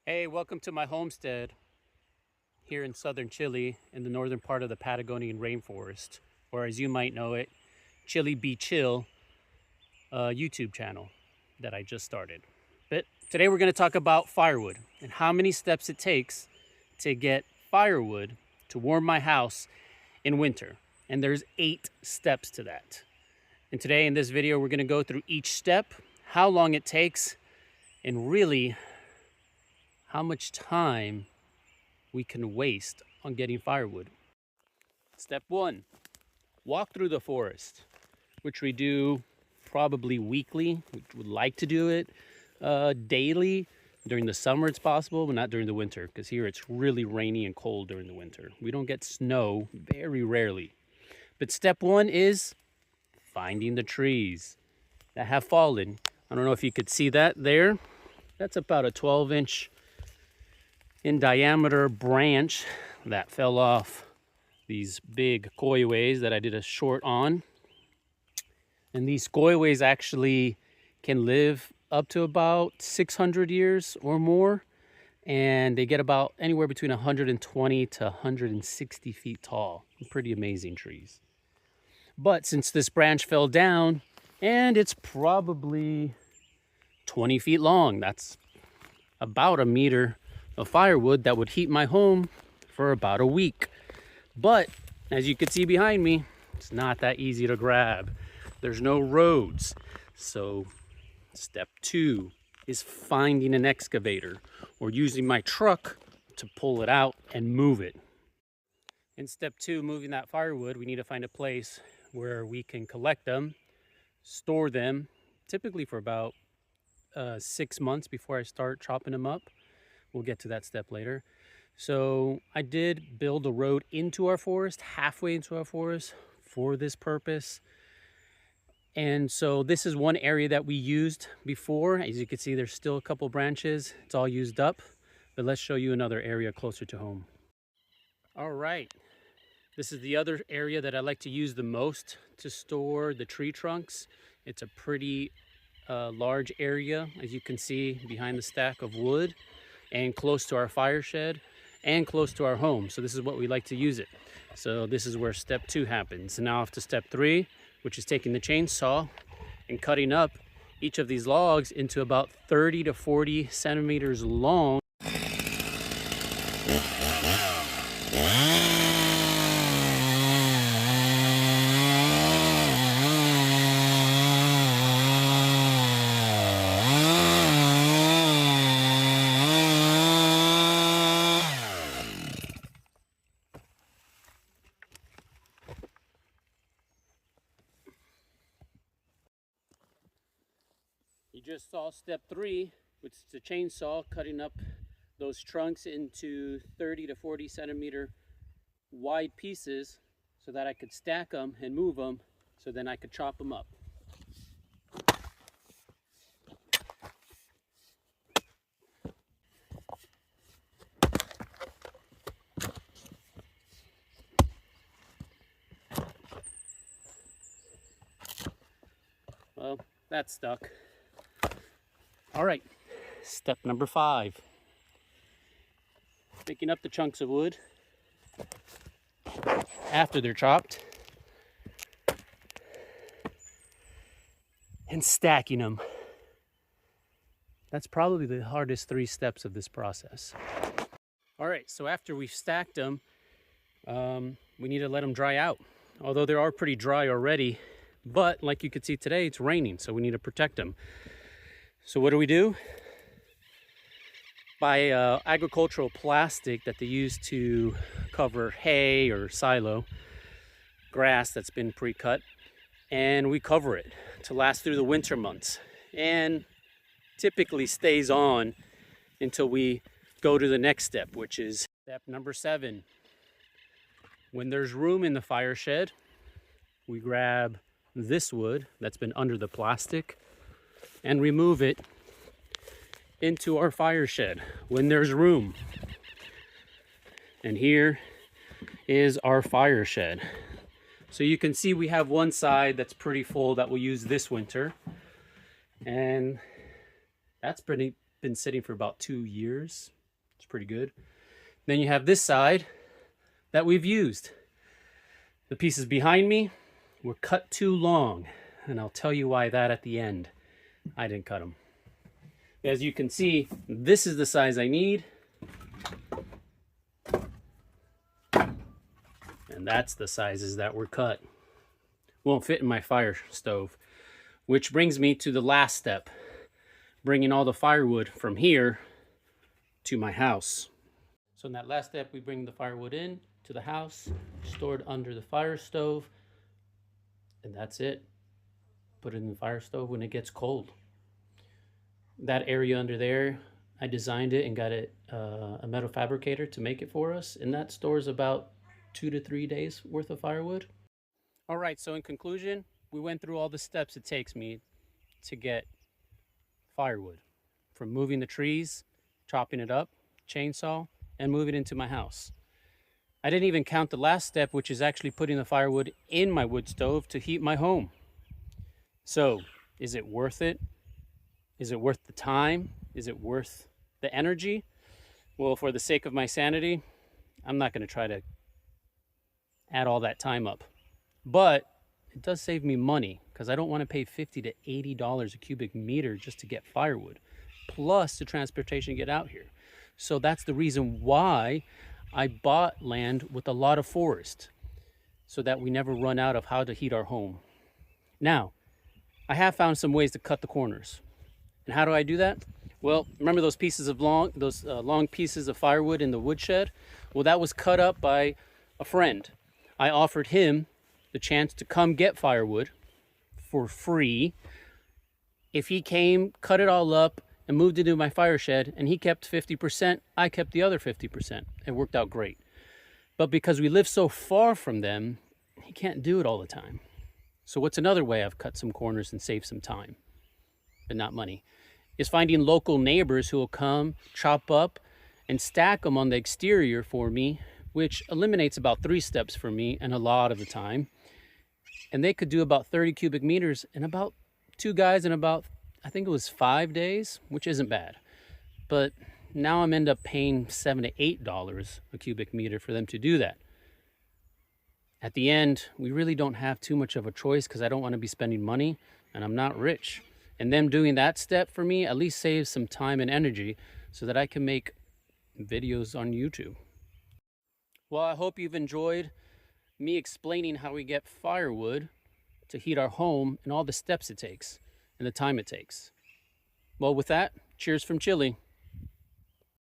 Hey, welcome to my homestead here in southern Chile in the northern part of the Patagonian rainforest, or as you might know it, Chile Be Chill YouTube channel that I just started. But today we're going to talk about firewood and how many steps it takes to get firewood to warm my house in winter. And there's 8 steps to that. And today in this video, we're going to go through each step, how long it takes, and really how much time we can waste on getting firewood. Step 1, walk through the forest, which we do probably weekly. We would like to do it daily. During the summer it's possible, but not during the winter, because here it's really rainy and cold during the winter. We don't get snow very rarely. But step 1 is finding the trees that have fallen. I don't know if you could see that there. That's about a 12-inch in diameter branch that fell off these big coihues that I did a short on. And these coihues actually can live up to about 600 years or more, and they get about anywhere between 120 to 160 feet tall. Pretty amazing trees. But since this branch fell down, and it's probably 20 feet long, that's about a meter of firewood that would heat my home for about a week. But as you can see behind me, it's not that easy to grab. There's no roads. So step 2 is finding an excavator or using my truck to pull it out and move it. In step 2, moving that firewood, we need to find a place where we can collect them, store them, typically for about 6 months before I start chopping them up. We'll get to that step later. So I did build a road into our forest, halfway into our forest for this purpose. And so this is one area that we used before. As you can see, there's still a couple branches. It's all used up, but let's show you another area closer to home. All right, this is the other area that I like to use the most to store the tree trunks. It's a pretty large area, as you can see behind the stack of wood, and close to our fire shed and close to our home. So this is what we like to use it. So this is where step 2 happens. And now off to step 3, which is taking the chainsaw and cutting up each of these logs into about 30 to 40 centimeters long. You just saw step 3, which is the chainsaw cutting up those trunks into 30 to 40 centimeter wide pieces so that I could stack them and move them, so then I could chop them up. Well, that's stuck. All right, step number 5. Picking up the chunks of wood after they're chopped and stacking them. That's probably the hardest 3 steps of this process. All right, so after we've stacked them, we need to let them dry out. Although they are pretty dry already, but like you could see today, it's raining, so we need to protect them. So what do? Buy agricultural plastic that they use to cover hay or silo, grass that's been pre-cut, and we cover it to last through the winter months, and typically stays on until we go to the next step, which is step number 7. When there's room in the fire shed, we grab this wood that's been under the plastic and remove it into our fire shed when there's room. And here is our fire shed. So you can see we have one side that's pretty full that we'll use this winter, and that's pretty been sitting for about 2 years. It's pretty good. Then you have this side that we've used. The pieces behind me were cut too long, and I'll tell you why that at the end. I didn't cut them. As you can see, this is the size I need. And that's the sizes that were cut. Won't fit in my fire stove. Which brings me to the last step, bringing all the firewood from here to my house. So in that last step, we bring the firewood in to the house, stored under the fire stove, and that's it. Put it in the fire stove when it gets cold. That area under there, I designed it and got it a metal fabricator to make it for us, and that stores about 2 to 3 days worth of firewood. All right, so in conclusion, we went through all the steps it takes me to get firewood, from moving the trees, chopping it up, chainsaw, and moving it into my house. I didn't even count the last step, which is actually putting the firewood in my wood stove to heat my home. So, is it worth it? Is it worth the time? Is it worth the energy? Well, for the sake of my sanity, I'm not going to try to add all that time up. But it does save me money, because I don't want to pay $50 to $80 a cubic meter just to get firewood, plus the transportation to get out here. So that's the reason why I bought land with a lot of forest, so that we never run out of how to heat our home. Now, I have found some ways to cut the corners. And how do I do that? Well, remember those pieces of long pieces of firewood in the woodshed? Well, that was cut up by a friend. I offered him the chance to come get firewood for free if he came, cut it all up, and moved it into my fire shed, and he kept 50%, I kept the other 50%. It worked out great. But because we live so far from them, he can't do it all the time. So what's another way I've cut some corners and saved some time, but not money, is finding local neighbors who will come, chop up, and stack them on the exterior for me, which eliminates about 3 steps for me and a lot of the time. And they could do about 30 cubic meters in about 2 guys in about, I think it was 5 days, which isn't bad. But now I'm end up paying $7 to $8 a cubic meter for them to do that. At the end, we really don't have too much of a choice, because I don't want to be spending money and I'm not rich. And them doing that step for me at least saves some time and energy so that I can make videos on YouTube. Well, I hope you've enjoyed me explaining how we get firewood to heat our home and all the steps it takes and the time it takes. Well, with that, cheers from Chile.